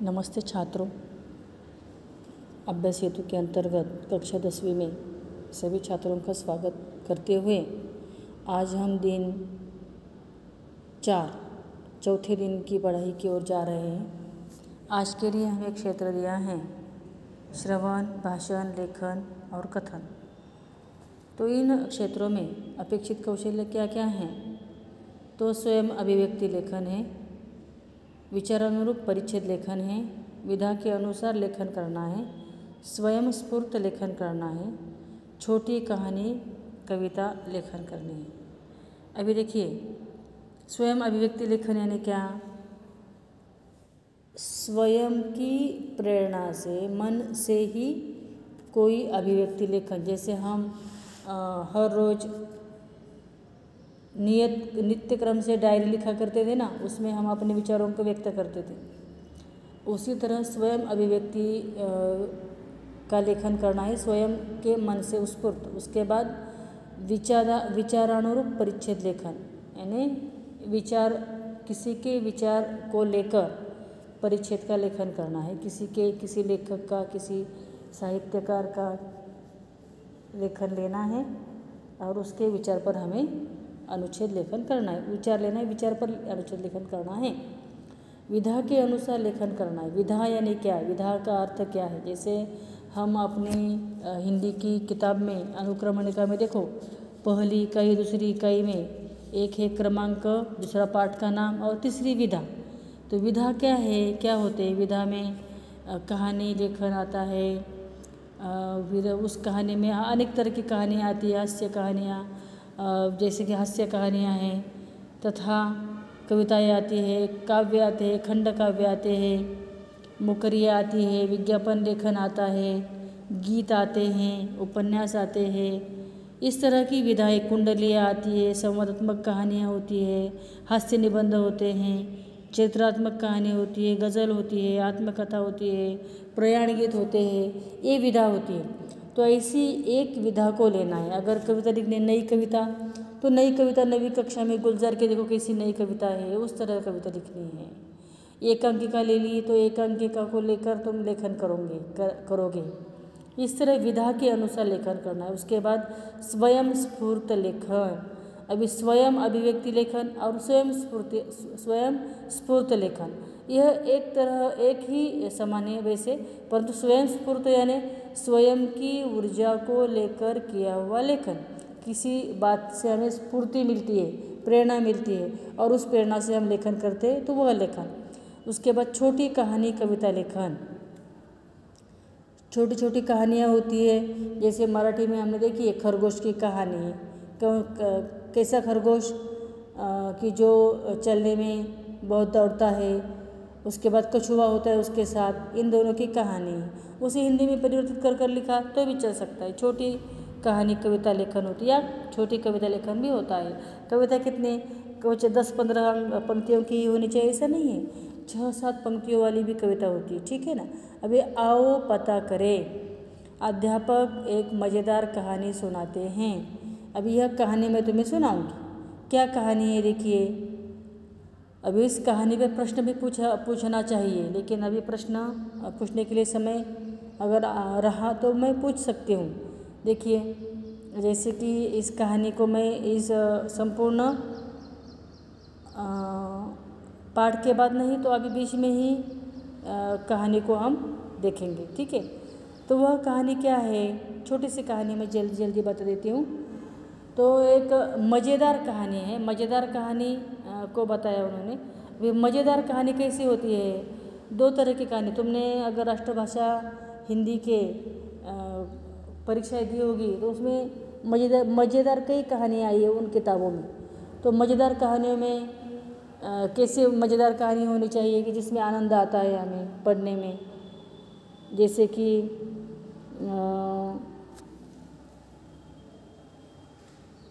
नमस्ते छात्रों। अभ्यास हेतु के अंतर्गत कक्षा 10वीं में सभी छात्रों का स्वागत करते हुए आज हम दिन 4 चौथे दिन की पढ़ाई की ओर जा रहे हैं। आज के लिए हमें क्षेत्र दिया है श्रवण, भाषण, लेखन और कथन। तो इन क्षेत्रों में अपेक्षित कौशल्य क्या क्या हैं? तो स्वयं अभिव्यक्ति लेखन है, विचारानुरूप परिच्छेद लेखन है, विधा के अनुसार लेखन करना है, स्वयं स्फूर्त लेखन करना है, छोटी कहानी कविता लेखन करनी है। अभी देखिए, स्वयं अभिव्यक्ति लेखन यानी क्या? स्वयं की प्रेरणा से, मन से ही कोई अभिव्यक्ति लेखन। जैसे हम हर रोज़ नित्य क्रम से डायरी लिखा करते थे ना, उसमें हम अपने विचारों को व्यक्त करते थे। उसी तरह स्वयं अभिव्यक्ति का लेखन करना है, स्वयं के मन से स्फूर्त। उसके बाद विचारानुरूप परिच्छेद लेखन, यानी किसी के विचार को लेकर परिच्छेद का लेखन करना है। किसी लेखक का, किसी साहित्यकार का लेखन लेना है और उसके विचार पर हमें अनुच्छेद लेखन करना है। विचार लेना है, विचार पर अनुच्छेद लेखन करना है। विधा के अनुसार लेखन करना है। विधा यानी क्या? विधा का अर्थ क्या है? जैसे हम अपनी हिंदी की किताब में अनुक्रमणिका में देखो, पहली इकाई, दूसरी इकाई में एक है क्रमांक, दूसरा पाठ का नाम और तीसरी विधा। तो विधा क्या है, क्या होते हैं? विधा में कहानी लेखन आता है। उस कहानी में अनेक तरह की कहानियाँ आती है, हास्य कहानियाँ, जैसे कि हास्य कहानियाँ हैं, तथा कविताएँ आती है, काव्य आते हैं, खंड काव्य आते हैं, मुकरियाँ आती है, विज्ञापन लेखन आता है, गीत आते हैं, उपन्यास आते हैं। इस तरह की विधाएँ, कुंडलियाँ आती है, संवादात्मक कहानियाँ होती है, हास्य निबंध होते हैं, चरित्रात्मक कहानी होती है, गज़ल होती है, आत्मकथा होती है, प्रयाण गीत होते हैं। ये विधा होती है। तो ऐसी एक विधा को लेना है। अगर कविता लिखनी, नई कविता, तो नई कविता 9वीं कक्षा में गुलजार के देखो कैसी नई कविता है, उस तरह कविता लिखनी है। एकांकिका ले ली तो एकांकिका को लेकर तुम लेखन करोगे। इस तरह विधा के अनुसार लेखन करना है। उसके बाद स्वयं स्फूर्त लेखन। अभी स्वयं अभिव्यक्ति लेखन और स्वयं स्फूर्त लेखन, यह एक ही समान है वैसे, परंतु स्वयं स्फूर्त यानी स्वयं की ऊर्जा को लेकर किया हुआ लेखन। किसी बात से हमें स्फूर्ति मिलती है, प्रेरणा मिलती है और उस प्रेरणा से हम लेखन करते हैं, तो वह लेखन। उसके बाद छोटी कहानी कविता लेखन। छोटी छोटी कहानियाँ होती है, जैसे मराठी में हमने देखी है खरगोश की कहानी। कैसा खरगोश कि जो चलने में बहुत दौड़ता है, उसके बाद कछुआ होता है उसके साथ, इन दोनों की कहानी। उसे हिंदी में परिवर्तित कर लिखा तो भी चल सकता है। छोटी कहानी कविता लेखन होती है, या छोटी कविता लेखन भी होता है। कविता कितने कुछ 10-15 पंक्तियों की होनी चाहिए ऐसा नहीं है, 6-7 पंक्तियों वाली भी कविता होती है, ठीक है ना। अभी आओ पता करें। अध्यापक एक मज़ेदार कहानी सुनाते हैं। अभी यह कहानी मैं तुम्हें सुनाऊंगी। क्या कहानी है देखिए। अभी इस कहानी पे प्रश्न भी पूछना चाहिए, लेकिन अभी प्रश्न पूछने के लिए समय अगर रहा तो मैं पूछ सकती हूँ। देखिए, जैसे कि इस कहानी को मैं इस संपूर्ण पाठ के बाद नहीं तो अभी बीच में ही कहानी को हम देखेंगे, ठीक है। तो वह कहानी क्या है, छोटी सी कहानी मैं जल्दी बता देती हूँ। तो एक मज़ेदार कहानी है। मज़ेदार कहानी को बताया उन्होंने। वे मज़ेदार कहानी कैसी होती है? 2 तरह की कहानी। तुमने अगर राष्ट्रभाषा हिंदी के परीक्षाएँ दी होगी तो उसमें मज़ेदार कई कहानियाँ आई है उन किताबों में। तो मज़ेदार कहानियों में कैसे मज़ेदार कहानी होनी चाहिए कि जिसमें आनंद आता है हमें पढ़ने में। जैसे कि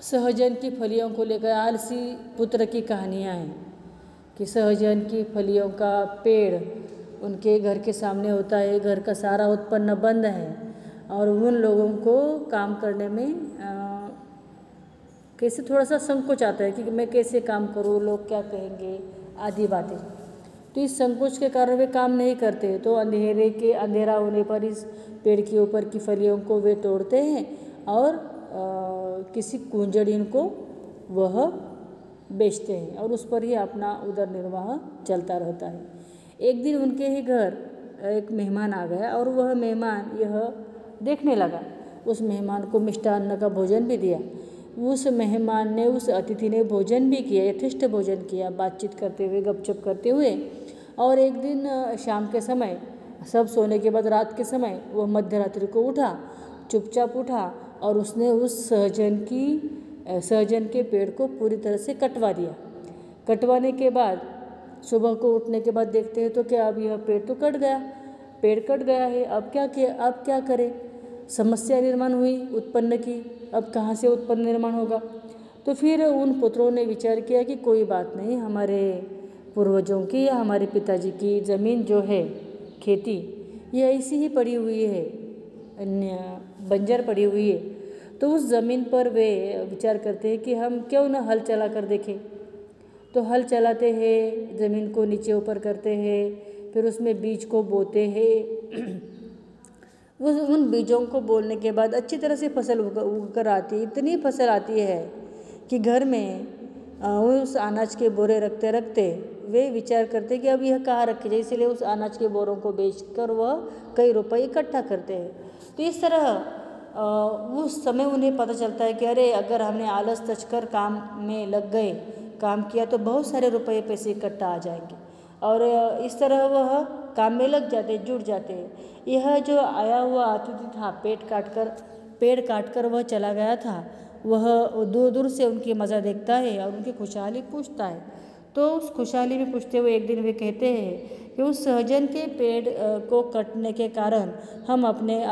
सहजन की फलियों को लेकर आलसी पुत्र की कहानियाँ हैं कि सहजन की फलियों का पेड़ उनके घर के सामने होता है, घर का सारा उत्पन्न बंद है और उन लोगों को काम करने में कैसे थोड़ा सा संकोच आता है कि मैं कैसे काम करूँ, लोग क्या कहेंगे, आदि बातें। तो इस संकोच के कारण वे काम नहीं करते। तो अंधेरा होने पर इस पेड़ के ऊपर की फलियों को वे तोड़ते हैं और किसी कुंजड़िन को वह बेचते हैं और उस पर ही अपना उदर निर्वाह चलता रहता है। एक दिन उनके ही घर एक मेहमान आ गया और वह मेहमान यह देखने लगा। उस मेहमान को मिष्टान्न का भोजन भी दिया। उस मेहमान ने, उस अतिथि ने भोजन भी किया, यथेष्ट भोजन किया, बातचीत करते हुए, गपशप करते हुए। और एक दिन शाम के समय, सब सोने के बाद रात के समय, वह मध्यरात्रि को उठा, चुपचाप उठा और उसने उस सहजन के पेड़ को पूरी तरह से कटवा दिया। कटवाने के बाद सुबह को उठने के बाद देखते हैं तो क्या, अब यह पेड़ तो कट गया, पेड़ कट गया है। अब क्या करें? समस्या निर्माण हुई, उत्पन्न की। अब कहाँ से उत्पन्न निर्माण होगा? तो फिर उन पुत्रों ने विचार किया कि कोई बात नहीं, हमारे पूर्वजों की या हमारे पिताजी की ज़मीन जो है, खेती, ये ऐसी ही पड़ी हुई है, बंजर पड़ी हुई है। तो उस ज़मीन पर वे विचार करते हैं कि हम क्यों न हल चला कर देखें। तो हल चलाते हैं, ज़मीन को नीचे ऊपर करते हैं, फिर उसमें बीज को बोते हैं। उन बीजों को बोने के बाद अच्छी तरह से फसल उग कर आती है। इतनी फसल आती है कि घर में उस अनाज के बोरे रखते रखते वे विचार करते कि अब यह कहाँ रखे जाए, इसलिए उस अनाज के बोरों को बेचकर वह कई रुपए इकट्ठा करते हैं। तो इस तरह उस समय उन्हें पता चलता है कि अरे, अगर हमने आलस तजकर काम में लग गए, काम किया तो बहुत सारे रुपए पैसे इकट्ठा आ जाएंगे। और इस तरह वह काम में लग जाते, जुट जाते हैं। यह जो आया हुआ अतिथि था, पेड़ काटकर वह चला गया था, वह दूर दूर से उनकी मज़ा देखता है और उनकी खुशहाली पूछता है। तो उस खुशहाली में पूछते हुए एक दिन वे कहते हैं कि उस सहजन के पेड़ को कटने के कारण हमने अपने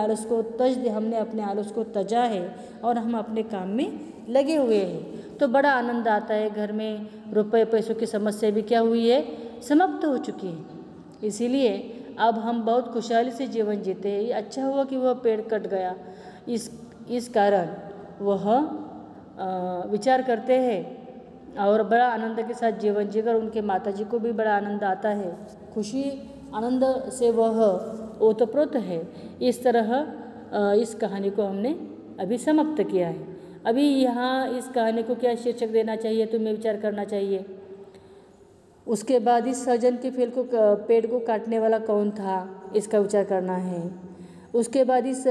आलस को तजा है और हम अपने काम में लगे हुए हैं। तो बड़ा आनंद आता है। घर में रुपए पैसों की समस्या भी क्या हुई है, समाप्त हो चुकी है। इसीलिए अब हम बहुत खुशहाली से जीवन जीते हैं। ये अच्छा हुआ कि वह पेड़ कट गया। इस कारण वह विचार करते हैं और बड़ा आनंद के साथ जीवन जीकर उनके माताजी को भी बड़ा आनंद आता है। खुशी आनंद से वह ओतप्रोत है। इस तरह इस कहानी को हमने अभी समाप्त किया है। अभी यहाँ इस कहानी को क्या शीर्षक देना चाहिए, तुम्हें विचार करना चाहिए। उसके बाद इस सहजन के पेड़ को काटने वाला कौन था, इसका विचार करना है। उसके बाद इस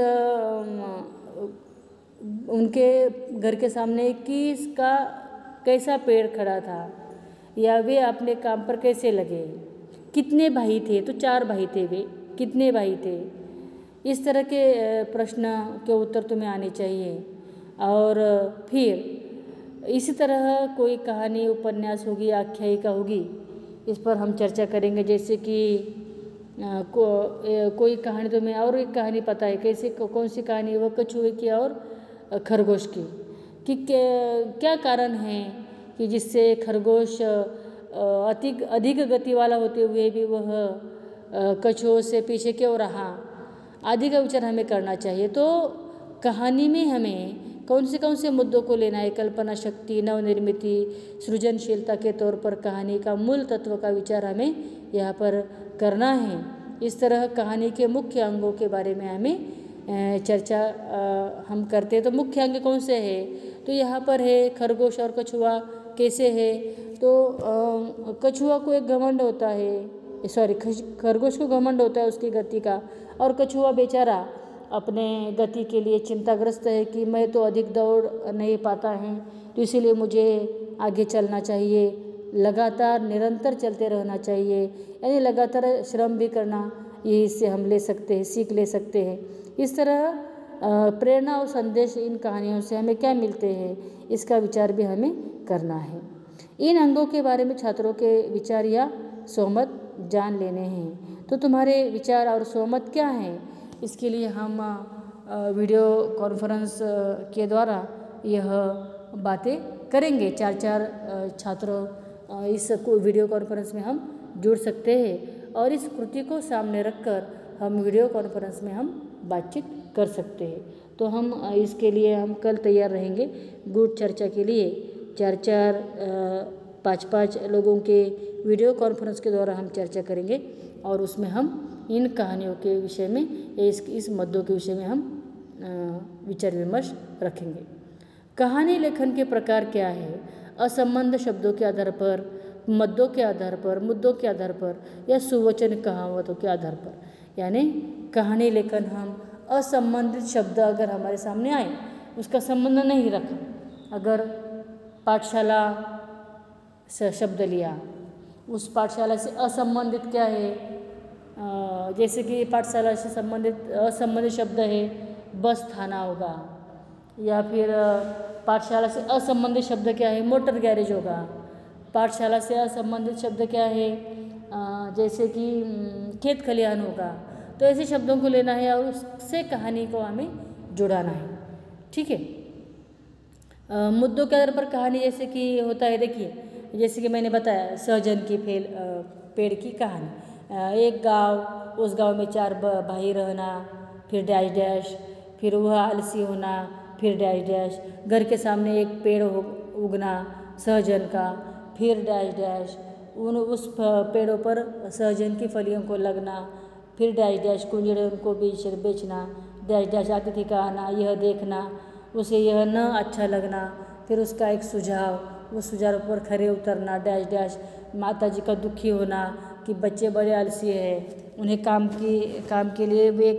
उनके घर के सामने कैसा पेड़ खड़ा था, या वे अपने काम पर कैसे लगे, कितने भाई थे, तो 4 भाई थे, वे कितने भाई थे। इस तरह के प्रश्न के उत्तर तुम्हें आने चाहिए। और फिर इसी तरह कोई कहानी, उपन्यास होगी, आख्यायिका होगी, इस पर हम चर्चा करेंगे। जैसे कि कोई कहानी तुम्हें और एक कहानी पता है, कौन सी कहानी, वह कछुए की और खरगोश की, कि क्या कारण है कि जिससे खरगोश अधिक गति वाला होते हुए भी वह कछुओं से पीछे क्यों रहा, आदि का विचार हमें करना चाहिए। तो कहानी में हमें कौन से मुद्दों को लेना है, कल्पना शक्ति, नवनिर्मिति, सृजनशीलता के तौर पर कहानी का मूल तत्व का विचार हमें यहाँ पर करना है। इस तरह कहानी के मुख्य अंगों के बारे में हमें चर्चा हम करते हैं। तो मुख्य अंग कौन से है, तो यहाँ पर है खरगोश और कछुआ कैसे है। तो कछुआ को एक घमंड होता है, खरगोश को घमंड होता है उसकी गति का, और कछुआ बेचारा अपने गति के लिए चिंताग्रस्त है कि मैं तो अधिक दौड़ नहीं पाता है, तो इसीलिए मुझे आगे चलना चाहिए, लगातार निरंतर चलते रहना चाहिए, यानी लगातार श्रम भी करना, ये इससे हम ले सकते हैं, सीख ले सकते हैं। इस तरह प्रेरणा और संदेश इन कहानियों से हमें क्या मिलते हैं, इसका विचार भी हमें करना है। इन अंगों के बारे में छात्रों के विचार या सहमत जान लेने हैं। तो तुम्हारे विचार और सहमत क्या हैं, इसके लिए हम वीडियो कॉन्फ्रेंस के द्वारा यह बातें करेंगे। 4 छात्र इस वीडियो कॉन्फ्रेंस में हम जुड़ सकते हैं और इस कृति को सामने रखकर हम वीडियो कॉन्फ्रेंस में हम बातचीत कर सकते हैं। तो हम इसके लिए हम कल तैयार रहेंगे गुट चर्चा के लिए। 4-4, 5-5 लोगों के वीडियो कॉन्फ्रेंस के द्वारा हम चर्चा करेंगे और उसमें हम इन कहानियों के विषय में इस मुद्दों के विषय में हम विचार विमर्श रखेंगे। कहानी लेखन के प्रकार क्या है? असंबद्ध शब्दों के आधार पर, मद्दों के आधार पर, मुद्दों के आधार पर या सुवचन कहावतों के आधार पर। यानी कहानी लेखन हम असंबंधित शब्द अगर हमारे सामने आए, उसका संबंध नहीं रखा, अगर पाठशाला से शब्द लिया, उस पाठशाला से असंबंधित क्या है, जैसे कि पाठशाला से संबंधित असंबंधित शब्द है बस थाना होगा, या फिर पाठशाला से असंबंधित शब्द क्या है, मोटर गैरेज होगा। पाठशाला से असंबंधित शब्द क्या है, जैसे कि खेत खलिहान होगा। तो ऐसे शब्दों को लेना है और उससे कहानी को हमें जुड़ाना है। ठीक है। मुद्दों के आधार पर कहानी जैसे कि होता है, देखिए जैसे कि मैंने बताया सहजन की पेड़ की कहानी। एक गांव, उस गांव में 4 भाई रहना, फिर डैश डैश, फिर वह आलसी होना, फिर डैश डैश, घर के सामने एक पेड़ उगना सहजन का, फिर डैश डैश, उस पेड़ों पर सहजन की फलियों को लगना, फिर डैश डैश कुंजड़े उनको बेचना, डैश डैश अतिथि का आना, यह देखना, उसे यह न अच्छा लगना, फिर उसका एक सुझाव, उस सुझाव पर खरे उतरना, डैश डैश, माता जी का दुखी होना कि बच्चे बड़े आलसी हैं, उन्हें काम के लिए वे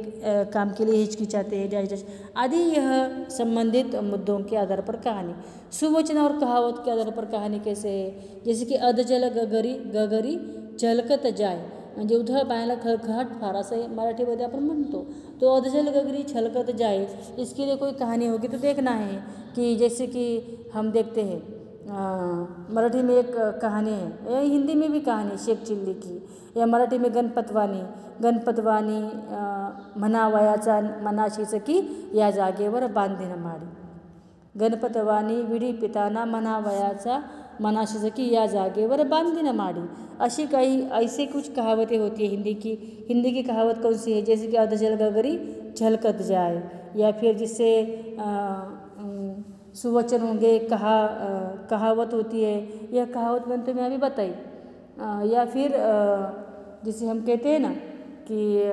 काम के लिए हिचकिचाते हैं, डैश डैश आदि। यह संबंधित मुद्दों के आधार पर कहानी। सुवचन और कहावत के आधार पर कहानी कैसे है, जैसे की अधजल गगरी झलकत जाय, म्हणजे उधळ पायाला खळखळाट फार असं मराठीमध्ये आपण म्हणतो। तो अधजल गगरी छलकत जाए, इसके लिए कोई कहानी होगी तो देखना है कि जैसे कि हम देखते हैं मराठी में एक कहानी है, या हिंदी में भी कहानी शेख चिल्ली की, या मराठी में गणपतवाणी म्हणावयाचा मनाशीच की या जागेवर बांधीन माडी। गणपतवाणी विडी पिताना म्हणावयाचा मनाशीच की या जागेवर बांधीन माडी। ऐसे कुछ कहावतें होती है हिंदी की कहावत कौन सी है, जैसे कि अधजल गगरी झलकत जाए, या फिर जिससे सुवचन होंगे, कहावत होती है, यह कहावत मैंने तुम्हें अभी बताई। या फिर जिसे हम कहते हैं ना कि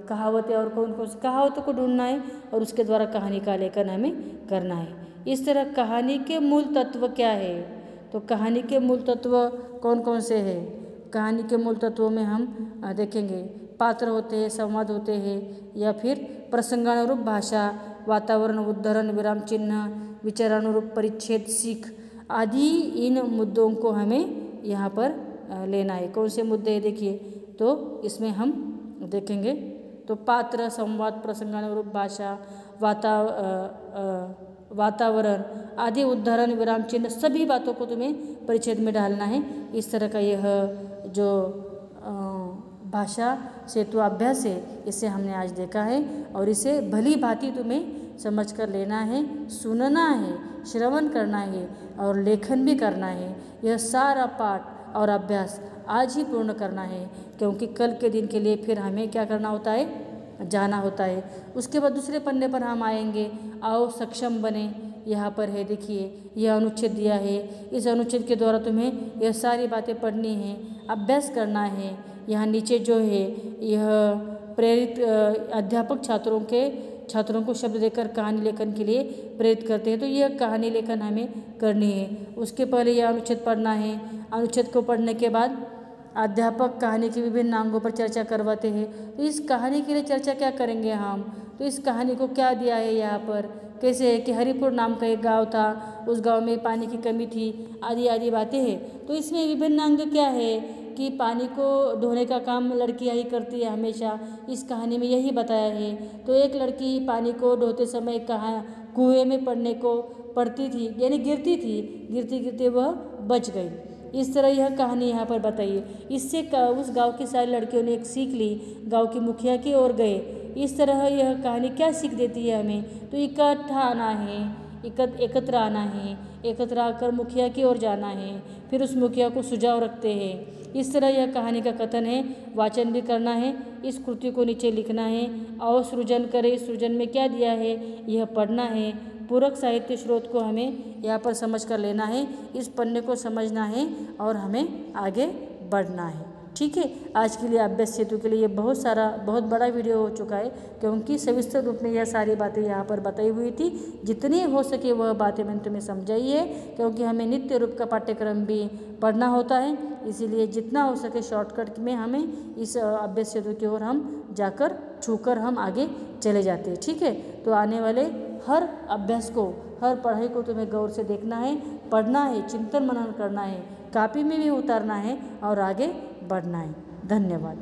कहावतें, और कौन कौन सी कहावतों को ढूंढना है और उसके द्वारा कहानी का लेखन हमें करना है। इस तरह कहानी के मूल तत्व क्या है, तो कहानी के मूल तत्व कौन कौन से हैं? कहानी के मूल तत्वों में हम देखेंगे पात्र होते हैं, संवाद होते हैं, या फिर प्रसंगानुरूप भाषा, वातावरण, उद्धरण, विराम चिन्ह, विचारानुरूप परिच्छेद, सीख आदि। इन मुद्दों को हमें यहाँ पर लेना है। कौन से मुद्दे हैं देखिए, तो इसमें हम देखेंगे तो पात्र, संवाद, प्रसंगानुरूप भाषा, वातावरण आदि, उदाहरण, विराम चिन्ह, सभी बातों को तुम्हें परिच्छेद में डालना है। इस तरह का यह जो भाषा सेतु अभ्यास है, इसे हमने आज देखा है और इसे भली भांति तुम्हें समझ कर लेना है, सुनना है, श्रवण करना है और लेखन भी करना है। यह सारा पाठ और अभ्यास आज ही पूर्ण करना है, क्योंकि कल के दिन के लिए फिर हमें क्या करना होता है, जाना होता है। उसके बाद दूसरे पन्ने पर हम आएंगे, आओ सक्षम बने। यहाँ पर है देखिए, यह अनुच्छेद दिया है, इस अनुच्छेद के द्वारा तुम्हें यह सारी बातें पढ़नी है, अभ्यास करना है। यहाँ नीचे जो है यह प्रेरित अध्यापक छात्रों को शब्द देकर कहानी लेखन के लिए प्रेरित करते हैं, तो यह कहानी लेखन हमें करनी है। उसके पहले यह अनुच्छेद पढ़ना है। अनुच्छेद को पढ़ने के बाद अध्यापक कहानी के विभिन्न अंगों पर चर्चा करवाते हैं। तो इस कहानी के लिए चर्चा क्या करेंगे हम, तो इस कहानी को क्या दिया है यहाँ पर, कैसे है कि हरिपुर नाम का एक गांव था, उस गांव में पानी की कमी थी, आदि आदि बातें हैं। तो इसमें विभिन्न अंग क्या है कि पानी को ढोने का काम लड़कियां ही करती है हमेशा, इस कहानी में यही बताया है। तो एक लड़की पानी को ढोते समय कुएं में पड़ती थी, यानी गिरती थी, गिरते गिरते वह बच गई। इस तरह यह कहानी यहाँ पर बताई है। इससे उस गांव की सारी लड़कियों ने एक सीख ली, गांव की मुखिया की ओर गए। इस तरह यह कहानी क्या सीख देती है हमें, तो इकट्ठा आना है, एकत्र आना है, एकत्र आकर मुखिया की ओर जाना है, फिर उस मुखिया को सुझाव रखते हैं। इस तरह यह कहानी का कथन है। वाचन भी करना है, इस कृति को नीचे लिखना है, और सृजन करें, सृजन में क्या दिया है यह पढ़ना है। पूरक साहित्य स्रोत को हमें यहाँ पर समझ कर लेना है, इस पन्ने को समझना है और हमें आगे बढ़ना है। ठीक है, आज के लिए अभ्यास सेतु के लिए बहुत बड़ा वीडियो हो चुका है, क्योंकि सविस्तर रूप में यह सारी बातें यहाँ पर बताई हुई थी। जितनी हो सके वह बातें मैंने तुम्हें समझाई है, क्योंकि हमें नित्य रूप का पाठ्यक्रम भी पढ़ना होता है, इसीलिए जितना हो सके शॉर्टकट में हमें इस अभ्यास सेतु की ओर हम जाकर छूकर हम आगे चले जाते हैं। ठीक है, तो आने वाले हर अभ्यास को, हर पढ़ाई को तुम्हें गौर से देखना है, पढ़ना है, चिंतन मनन करना है, कॉपी में भी उतारना है और आगे बढ़ना है। धन्यवाद।